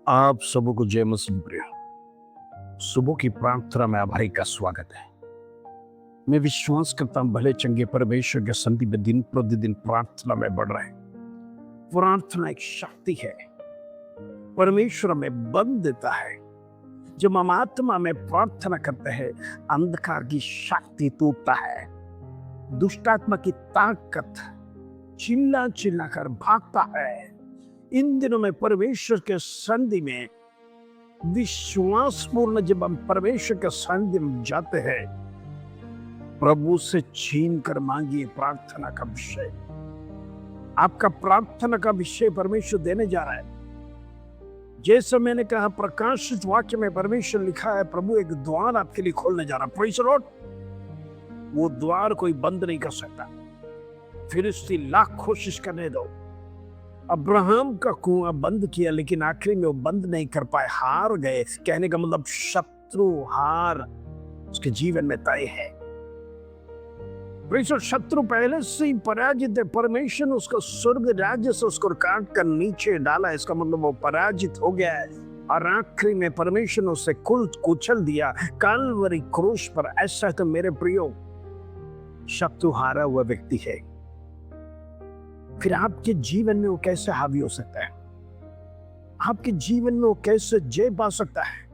आप सबको जय मसीह प्रिय। सुबह की प्रार्थना में आभारी का स्वागत है। मैं विश्वास करता हूं भले चंगे परमेश्वर के संधि में दिन प्रतिदिन प्रार्थना में बढ़ रहे। प्रार्थना एक शक्ति है, परमेश्वर में बल देता है। जब हम आत्मा में प्रार्थना करते हैं, अंधकार की शक्ति टूटता है, दुष्टात्मा की ताकत चिल्ला चिल्ला कर भागता है। इन दिनों में परमेश्वर के संधि में विश्वासपूर्ण जब हम परमेश्वर के संधि में जाते हैं, प्रभु से छीन कर मांगिए प्रार्थना का विषय। आपका प्रार्थना का विषय परमेश्वर देने जा रहा है। जैसे मैंने कहा, प्रकाशित वाक्य में परमेश्वर लिखा है, प्रभु एक द्वार आपके लिए खोलने जा रहा है। Praise the Lord. वो द्वार कोई बंद नहीं कर सकता। फिलिस्ती लाख कोशिश करने दो। अब्राहम का कुआं बंद किया, लेकिन आखिरी में वो बंद नहीं कर पाए, हार गए। कहने का मतलब शत्रु हार उसके जीवन में तय है। शत्रु पहले से ही पराजित है। परमेश्वर ने उसका स्वर्ग राज्य से उसको काट कर नीचे डाला। इसका मतलब वो पराजित हो गया है। और आखिरी में परमेश्वर ने उसे कुचल दिया काल्वरी क्रूस पर। ऐसा तो मेरे प्रियो, शत्रु हारा हुआ व्यक्ति है। फिर आपके जीवन में वो कैसे हावी हो सकता है? आपके जीवन में वो कैसे जय पा सकता है?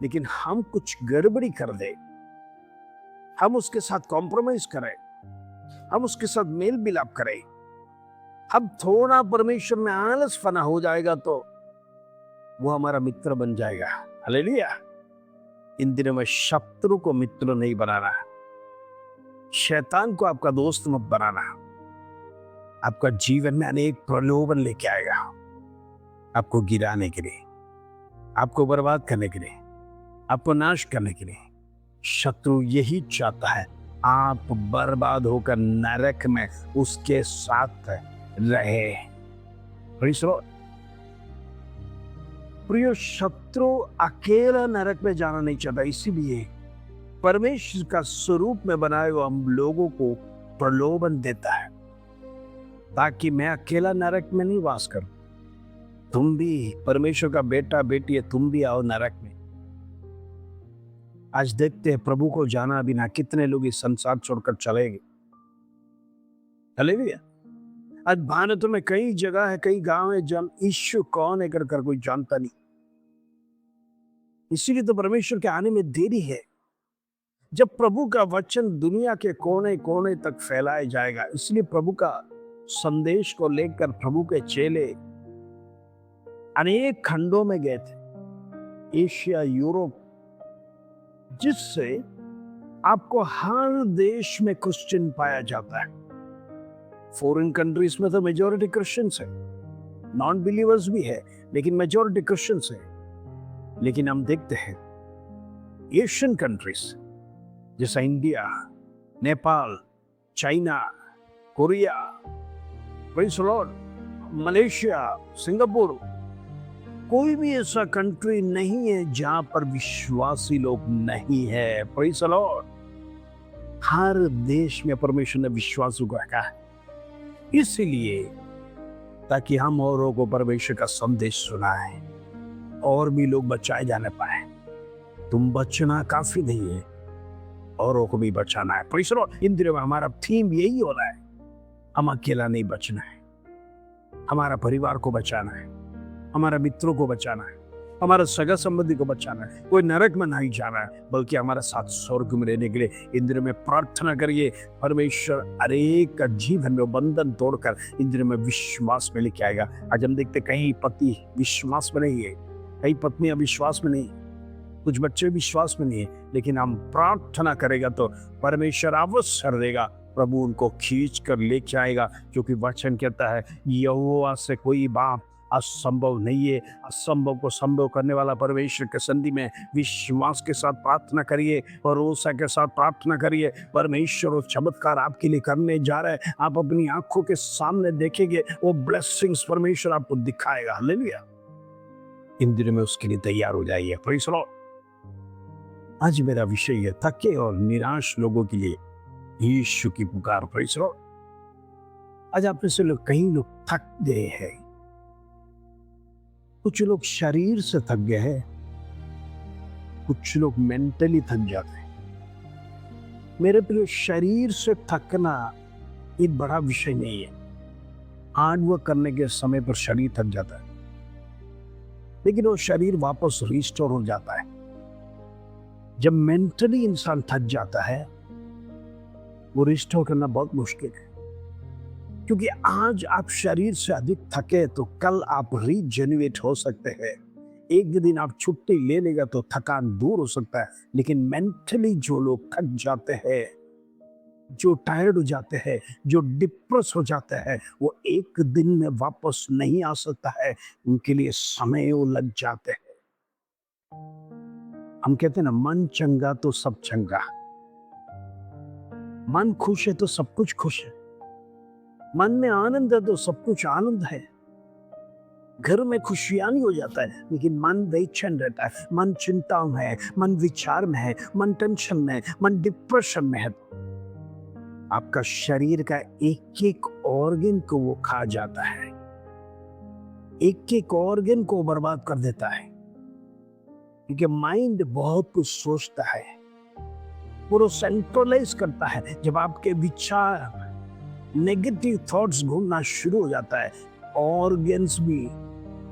लेकिन हम कुछ गड़बड़ी कर दे, हम उसके साथ कॉम्प्रोमाइज करें, हम उसके साथ मेल मिलाप करें, हम थोड़ा परमेश्वर में आलस फना हो जाएगा तो वो हमारा मित्र बन जाएगा। हालेलुया। इन दिनों में शत्रु को मित्र नहीं बनाना, शैतान को आपका दोस्त मत बनाना। आपका जीवन में अनेक प्रलोभन लेके आएगा, आपको गिराने के लिए, आपको बर्बाद करने के लिए, आपको नाश करने के लिए। शत्रु यही चाहता है, आप बर्बाद होकर नरक में उसके साथ रहे। प्रिय, शत्रु अकेला नरक में जाना नहीं चाहता। इसीलिए परमेश्वर का स्वरूप में बनाए हुए हम लोगों को प्रलोभन देता है, ताकि मैं अकेला नरक में नहीं वास करूं। तुम भी परमेश्वर का बेटा बेटी है, तुम भी आओ नरक में। आज देखते हैं प्रभु को जाना बिना कितने लोग इस संसार छोड़कर चलेंगे। हालेलुया। आज भारत में कई जगह है, कई गांव है जहां यीशु कौन है कर कोई जानता नहीं। इसीलिए तो परमेश्वर के आने में देरी है। जब प्रभु का वचन दुनिया के कोने कोने तक फैलाया जाएगा। इसलिए प्रभु का संदेश को लेकर प्रभु के चेले अनेक खंडों में गए थे, एशिया, यूरोप, जिससे आपको हर देश में क्रिश्चियन पाया जाता है। फॉरेन कंट्रीज में तो मेजॉरिटी क्रिश्चियंस है, नॉन बिलीवर्स भी है, लेकिन मेजॉरिटी क्रिश्चियंस है। लेकिन हम देखते हैं एशियन कंट्रीज जैसा India, Nepal, China, Korea, Malaysia, Singapore, कोई भी ऐसा कंट्री नहीं है जहां पर विश्वासी लोग नहीं है। Praise the Lord. हर देश में परमेश्वर ने विश्वासों को रखा है, इसीलिए ताकि हम औरों को परमेश्वर का संदेश सुनाएं और भी लोग बचाए जाने पाए। तुम बचना काफी नहीं है, औरों को भी बचाना है। Praise the Lord. इन दिनों में हमारा थीम यही हो रहा है, हम अकेला नहीं बचना है, हमारा परिवार को बचाना है, हमारा मित्रों को बचाना है, हमारा सगा संबंधी को बचाना है। कोई नरक में नहीं जाना है, बल्कि हमारे साथ स्वर्ग में रहने के लिए इन दिनों में प्रार्थना करिए। परमेश्वर हरेक का जीवन में बंधन तोड़कर इन दिनों में विश्वास में लेके आएगा। आज हम देखते कहीं पति विश्वास में नहीं है, कई पत्नियां विश्वास में नहीं, कुछ बच्चे विश्वास में नहीं है, लेकिन हम प्रार्थना करेगा तो परमेश्वर अवसर देगा, प्रभु उनको खींच कर लेके आएगा। क्योंकि वचन कहता है, यहोवा से कोई बात असंभव नहीं है। असंभव को संभव करने वाला परमेश्वर के संधि में विश्वास के साथ प्रार्थना करिए, भरोसा के साथ प्रार्थना करिए। परमेश्वर वो चमत्कार आपके लिए करने जा रहा है। आप अपनी आंखों के सामने देखेंगे, वो ब्लेसिंग्स परमेश्वर आपको दिखाएगा। हालेलुया। इन दिनों में उसके लिए तैयार हो जाइए। Praise the Lord. आज मेरा विषय है थके और निराश लोगों के लिए यीशु की पुकार। Praise the Lord. आज आप में से कई लोग थक गए हैं, कुछ लोग शरीर से थक गए हैं, कुछ लोग मेंटली थक जाते हैं। मेरे प्रिय, शरीर से थकना एक बड़ा विषय नहीं है। हार्ड वर्क करने के समय पर शरीर थक जाता है, लेकिन वो शरीर वापस रिस्टोर हो जाता है। जब मेंटली इंसान थक जाता है, वो रिस्टोर करना बहुत मुश्किल है। क्योंकि आज आप शरीर से अधिक थके तो कल आप रीजेनरेट हो सकते हैं। एक दिन आप छुट्टी ले लेगा तो थकान दूर हो सकता है, लेकिन मेंटली जो लोग थक जाते हैं, जो टायर्ड हो जाते हैं, जो डिप्रेस हो जाते हैं, वो एक दिन में वापस नहीं आ सकता है। उनके लिए समय वो लग जाते हैं। हम कहते हैं ना, मन चंगा तो सब चंगा। मन खुश है तो सब कुछ खुश है। मन में आनंद है तो सब कुछ आनंद है। घर में खुशियां नहीं हो जाता है, लेकिन मन बेचैन रहता है, मन चिंता में है, मन विचार में है, मन टेंशन में है, मन डिप्रेशन में है। आपका शरीर का एक एक ऑर्गन को वो खा जाता है, एक एक ऑर्गन को बर्बाद कर देता है। क्योंकि माइंड बहुत कुछ सोचता है, वो सेंट्रलाइज करता है। जब आपके विचार, नेगेटिव थॉट्स घूमना शुरू हो जाता है, ऑर्गन्स भी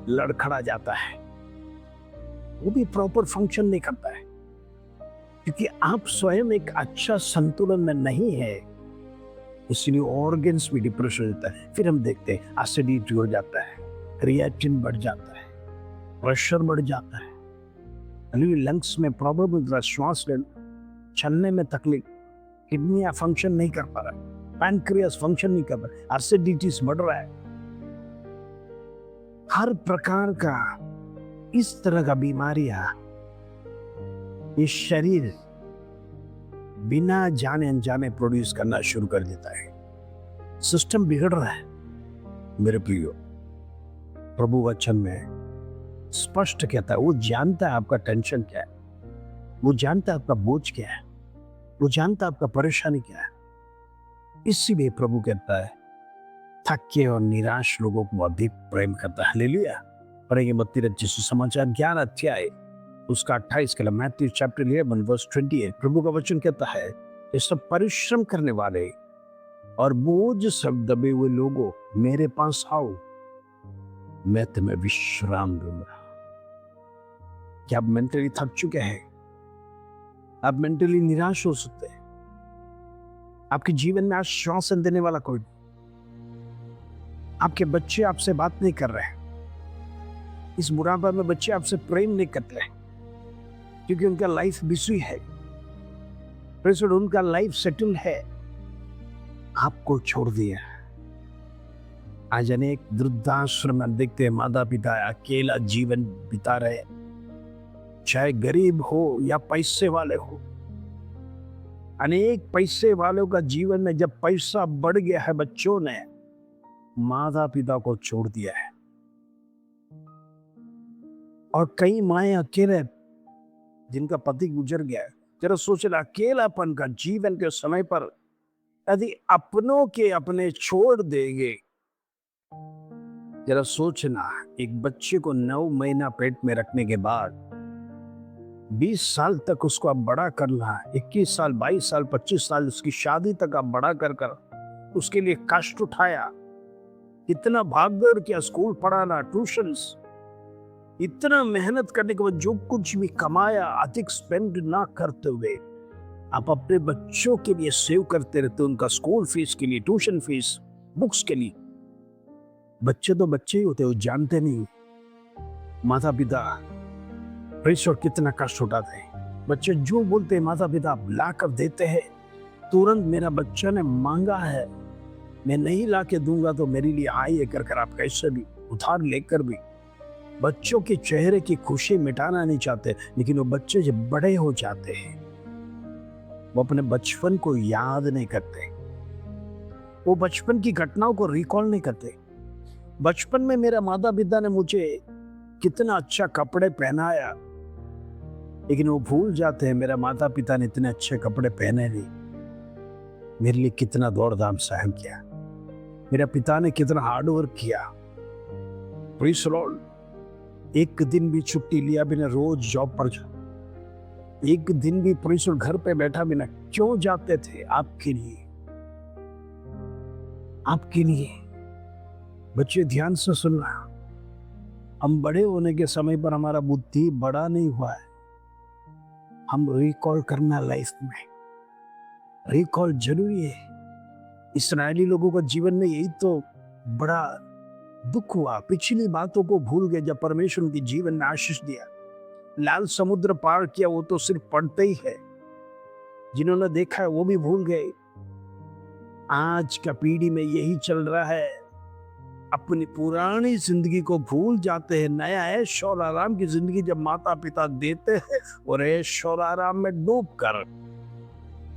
लड़खड़ा जाता है, वो भी प्रॉपर फंक्शन नहीं करता है। क्योंकि आप स्वयं एक अच्छा संतुलन में नहीं है, इसलिए ऑर्गन्स भी डिप्रेस हो जाता है। फिर हम देखते हैं एसिडिटी हो जाता है, क्रिएटिन बढ़ जाता है, प्रेशर बढ़ जाता है, लंग्स में प्रॉब्लम होता है, श्वास चलने में तकलीफ, किडनियां फंक्शन नहीं कर पा रहा, पैनक्रियास फंक्शन नहीं कर रहा, एसिडिटीज बढ़ रहा है। हर प्रकार का इस तरह का बीमारियां ये शरीर बिना जाने अनजाने प्रोड्यूस करना शुरू कर देता है। सिस्टम बिगड़ रहा है। मेरे प्रियो, प्रभु वचन में स्पष्ट कहता है, वो जानता है आपका टेंशन क्या है, वो जानता है आपका बोझ क्या है, वो जानता है आपका परेशानी क्या है। इसीलिए प्रभु कहता है, थके और निराश लोगों को अधिक प्रेम करता है। हालेलुया। पढ़ेंगे मत्ती रचित सुसमाचार 11 अध्याय उसका 28 कलम, मैथ्यू चैप्टर 11 वर्स 28। प्रभु का वचन कहता है, ये सब परिश्रम करने वाले और बोझ सब दबे हुए लोगों, मेरे पास आओ, मैं तुम्हें विश्राम दूंगा। क्या आप मेंटली थक चुके हैं? आप मेंटली निराश हो सकते हैं। आपके जीवन में आश्वासन देने वाला कोई, आपके बच्चे आपसे बात नहीं कर रहे हैं। इस बुढ़ापा में बच्चे आपसे प्रेम नहीं करते हैं, क्योंकि उनका लाइफ बिजी है, उनका लाइफ सेटल है, आपको छोड़ दिया। आज अनेक वृद्धाश्रम में देखते हैं, माता पिता अकेला जीवन बिता रहे, चाहे गरीब हो या पैसे वाले हो। अनेक पैसे वालों का जीवन में जब पैसा बढ़ गया है, बच्चों ने माता पिता को छोड़ दिया है। और कई माएं अकेले, जिनका पति गुजर गया है। जरा सोचना, अकेलापन का जीवन के समय पर यदि अपनों के अपने छोड़ देंगे। जरा सोचना, एक बच्चे को 9 महीना पेट में रखने के बाद 20 साल तक उसको आप बड़ा करना, 21 साल, 22 साल, 25 साल उसकी शादी तक आप बड़ा कर उसके लिए कष्ट उठाया, इतना भागदौड़ किया, स्कूल पढ़ाना, ट्यूशंस, इतना मेहनत करने के बाद जो कुछ भी कमाया, अधिक स्पेंड ना करते हुए आप अपने बच्चों के लिए सेव करते रहते, उनका स्कूल फीस के लिए, ट्यूशन फीस, बुक्स के लिए। बच्चे तो बच्चे ही होते, वो जानते नहीं माता पिता प्रेशर कितना कष्ट उठाते हैं। बच्चे जो बोलते हैं माता पिता ला कर देते हैं, तुरंत मेरा बच्चा ने मांगा है, मैं नहीं ला के दूंगा तो मेरे लिए आइए कर आप कैसे भी उधार लेकर भी बच्चों के चेहरे की खुशी मिटाना नहीं चाहते। लेकिन वो बच्चे जब बड़े हो जाते हैं, वो अपने बचपन को याद नहीं करते, वो बचपन की घटनाओं को रिकॉल नहीं करते। बचपन में मेरा माता पिता ने मुझे कितना अच्छा कपड़े पहनाया, लेकिन वो भूल जाते हैं मेरा माता पिता ने इतने अच्छे कपड़े पहने नहीं, मेरे लिए कितना दौड़ धाम सहन किया, मेरा पिता ने कितना हार्ड वर्क किया। Praise the Lord. एक दिन भी छुट्टी लिया बिना रोज जॉब पर जा, एक दिन भी परमेश्वर घर पे बैठा बिना क्यों जाते थे? आपके लिए, आपके लिए। बच्चे ध्यान से सुनना, हम बड़े होने के समय पर हमारा बुद्धि बड़ा नहीं हुआ है। हम रिकॉल करना लाइफ में, रिकॉल जरूरी है। इस्राएली लोगों का जीवन में यही तो बड़ा दुख हुआ, पिछली बातों को भूल गए जब परमेश्वर उनके जीवन में आशीष दिया। लाल समुद्र पार किया वो तो सिर्फ पढ़ते ही है, जिन्होंने देखा है वो भी भूल गए। आज का पीढ़ी में यही चल रहा है, अपनी पुरानी जिंदगी को भूल जाते हैं। नया ऐश और आराम की जिंदगी जब माता पिता देते हैं और ऐश और आराम में डूब कर,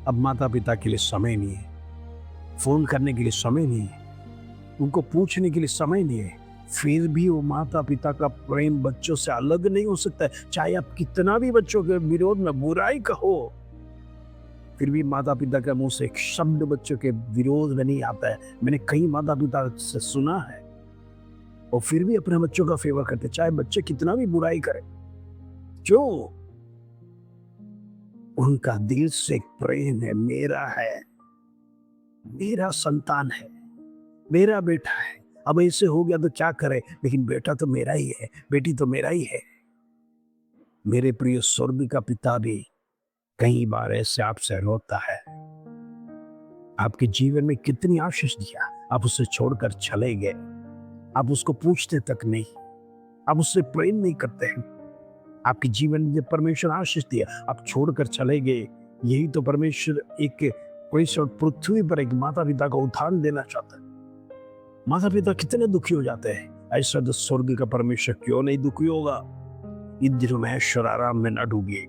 अब माता पिता के लिए समय नहीं है, फोन करने के लिए समय नहीं है, उनको पूछने के लिए समय नहीं है। फिर भी वो माता पिता का प्रेम बच्चों से अलग नहीं हो सकता है। चाहे आप कितना भी बच्चों के विरोध में बुराई कहो, फिर भी माता पिता के मुंह से एक शब्द बच्चों के विरोध में नहीं आता है। मैंने कई माता पिता से सुना है, और फिर भी अपने बच्चों का फेवर करते, चाहे बच्चे कितना भी बुराई करें। क्यों? उनका दिल से प्रेम है, मेरा है, मेरा संतान है, मेरा बेटा है। अब ऐसे हो गया तो क्या करे, लेकिन बेटा तो मेरा ही है, बेटी तो मेरा ही है। मेरे प्रिय स्वर्ग का पिता भी कई बार ऐसे आपसे रोता है। आपके जीवन में कितनी आशीष दिया, आप उसे छोड़कर चले गए। आप उसको पूछते तक नहीं, आप उससे प्रेम नहीं करते हैं। आपके जीवन में परमेश्वर आशीष दिया, आप छोड़कर चले गए। यही तो परमेश्वर पृथ्वी पर एक माता पिता का उदाहरण देना चाहता है। माता पिता कितने दुखी हो जाते हैं, ऐसा तो स्वर्ग का परमेश्वर क्यों नहीं दुखी होगा। इन दिनों में ऐश्वर्य आराम में न डूबिए,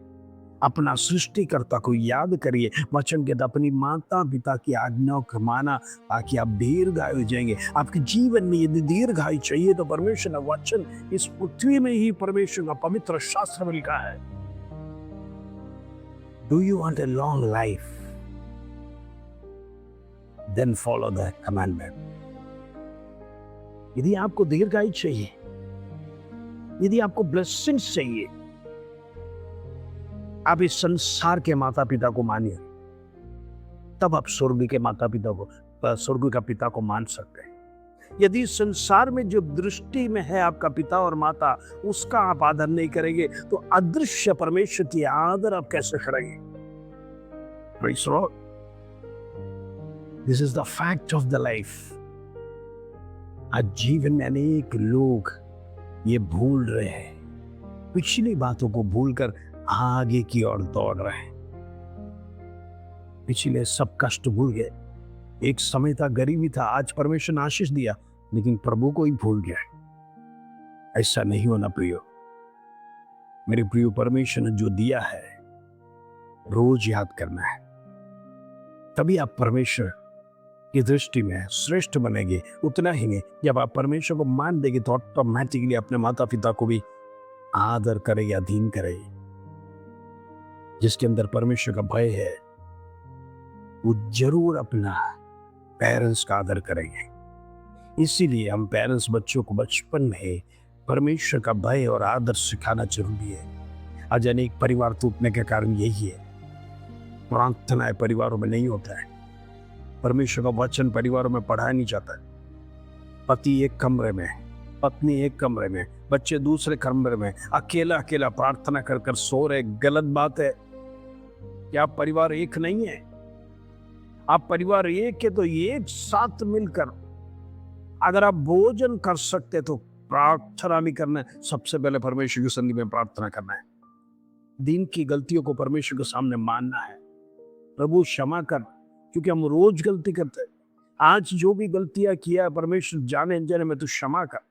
अपना सृष्टिकर्ता को याद करिए। वचन के अपनी माता पिता की आज्ञाओं को माना, ताकि आप दीर्घायु हो जाएंगे। आपके जीवन में यदि दीर्घायु चाहिए तो परमेश्वर का वचन, इस पृथ्वी में ही परमेश्वर का पवित्र शास्त्र में लिखा है। Do you want a long life? Then follow the commandment. यदि आपको दीर्घायु चाहिए, यदि आपको ब्लेसिंग्स चाहिए, आप इस संसार के माता पिता को मानिए, तब आप स्वर्ग के माता पिता को, स्वर्ग का पिता को मान सकते हैं। यदि संसार में जो दृष्टि में है आपका पिता और माता, उसका आप आदर नहीं करेंगे, तो अदृश्य परमेश्वर की आदर आप कैसे करेंगे? Praise the Lord. This is the fact of the life. आज जीवन में अनेक लोग ये भूल रहे हैं, पिछली बातों को भूलकर आगे की ओर दौड़ रहे हैं। पिछले सब कष्ट भूल गए। एक समय था, गरीबी था, आज परमेश्वर ने आशीष दिया, लेकिन प्रभु को ही भूल गया। ऐसा नहीं होना प्रियो। मेरे प्रियो, परमेश्वर ने जो दिया है रोज याद करना है, तभी आप परमेश्वर की दृष्टि में श्रेष्ठ बनेंगे। उतना ही नहीं, जब आप परमेश्वर को मान देंगे तो ऑटोमेटिकली अपने माता पिता को भी आदर करेंगे, अधीन करेंगे। जिसके अंदर परमेश्वर का भय है वो जरूर अपना पेरेंट्स का आदर करेंगे। इसीलिए हम पेरेंट्स बच्चों को बचपन में परमेश्वर का भय और आदर सिखाना जरूरी है। आज अनेक परिवार टूटने का कारण यही है, प्रार्थनाएं परिवारों में नहीं होता है, परमेश्वर का वचन परिवारों में पढ़ाया नहीं जाता है। पति एक कमरे में, पत्नी एक कमरे में, बच्चे दूसरे कमरे में, अकेला अकेला प्रार्थना कर कर सो रहे। गलत बात है। क्या आप परिवार एक नहीं है? आप परिवार एक है तो एक साथ मिलकर अगर आप भोजन कर सकते तो प्रार्थना भी करना है। सबसे पहले परमेश्वर की सन्निधि में प्रार्थना करना है। दिन की गलतियों को परमेश्वर के सामने मानना है, प्रभु क्षमा कर, क्योंकि हम रोज गलती करते हैं। आज जो भी गलतियां किया परमेश्वर जाने अनजाने में, तो क्षमा कर।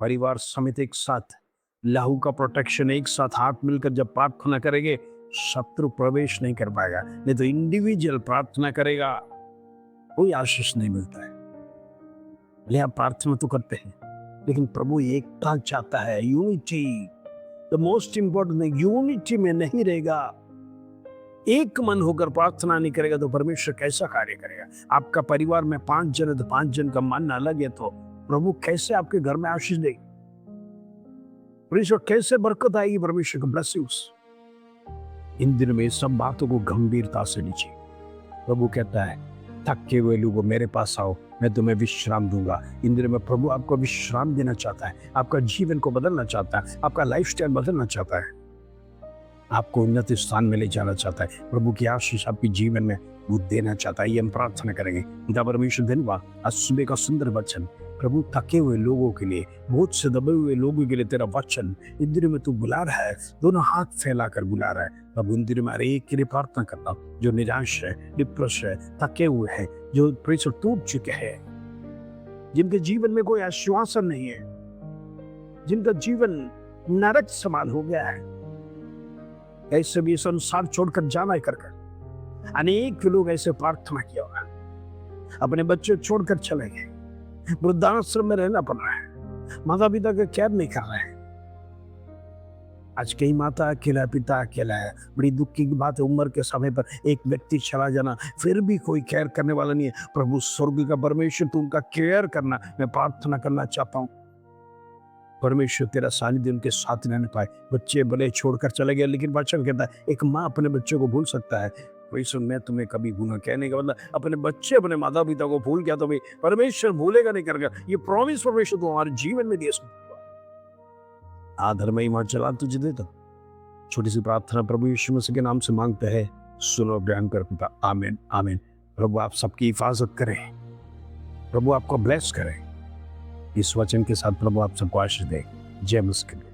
परिवार समेत एक साथ लहू का प्रोटेक्शन, एक साथ हाथ मिलकर जब प्रार्थना करेंगे, शत्रु प्रवेश नहीं कर पाएगा। नहीं तो इंडिविजुअल प्रार्थना करेगा, कोई आशीष नहीं मिलता है। भले आप प्रार्थना तो करते हैं, लेकिन प्रभु एकता चाहता है, unity. The most important, unity में नहीं रहेगा, एक मन होकर प्रार्थना नहीं करेगा तो परमेश्वर कैसा कार्य करेगा? आपका परिवार में 5 जन है तो 5 जन का मन अलग है, तो प्रभु कैसे आपके घर में आशीष देगा? परमेश्वर कैसे बरकत आएगी, परमेश्वर का ब्लेसिंग्स। इन दिनों में सब बातों को गंभीरता से लीजिए। प्रभु कहता है, थके हुए लोगों मेरे पास आओ, मैं तुम्हें विश्राम दूंगा। इन दिनों में प्रभु आपको विश्राम देना चाहता है, आपका जीवन को बदलना चाहता है, आपका लाइफस्टाइल बदलना चाहता है, आपको उन्नत स्थान में ले जाना चाहता है। प्रभु की आशीष आपके जीवन में वो देना चाहता है। ये हम प्रार्थना करेंगे। पिता परमेश्वर, धन्यवाद आज सुबह का सुंदर वचन। प्रभु थके हुए लोगों के लिए, बहुत से दबे हुए लोगों के लिए तेरा वचन इन दिनों में तू बुला रहा है, दोनों हाथ फैलाकर बुला रहा है। प्रभु इन दिनों में हर एक के लिए प्रार्थना करता हूँ जो निराश है, डिप्रेस है, थके हुए हैं, जो परमेश्वर टूट चुके हैं, जिनके जीवन में कोई आश्वासन नहीं है, जिनका जीवन नरक समान हो गया है, ऐसे भी संसार छोड़कर जाना कर अनेक लोग ऐसे प्रार्थना किया होगा, अपने बच्चे छोड़कर चले गए, वृद्धाश्रम में रहना पड़ रहा है, माता पिता का केयर नहीं कर रहे हैं। आज कई माता अकेला, पिता अकेला है। बड़ी दुख की बात है, उम्र के समय पर एक व्यक्ति चला जाना, फिर भी कोई केयर करने वाला नहीं है। प्रभु स्वर्ग का परमेश्वर, तू उनका केयर करना, मैं प्रार्थना करना चाहता हूँ। परमेश्वर तेरा सानिध्य उनके साथ रहने पाए। बच्चे भले छोड़कर चले गए, लेकिन वचन कहता है एक माँ अपने बच्चे को भूल सकता है, परमेश्वर मैं तुम्हें कभी भूलूंगा। कहने का मतलब अपने बच्चे अपने माता पिता को भूल गया तो भी परमेश्वर भूलेगा नहीं करेगा। ये प्रॉमिस परमेश्वर तो हमारे जीवन में दिए। आधर में वहां चला तुझे देता। छोटी सी प्रार्थना प्रभु यीशु मसीह के नाम से मांगते हैं, सुनो ज्ञान कर पिता। आमीन आमीन। प्रभु आप सबकी हिफाजत करें, प्रभु आपको ब्लेस करें। इस वचन के साथ प्रभु आप सबको आशीष दे। जय मसीह।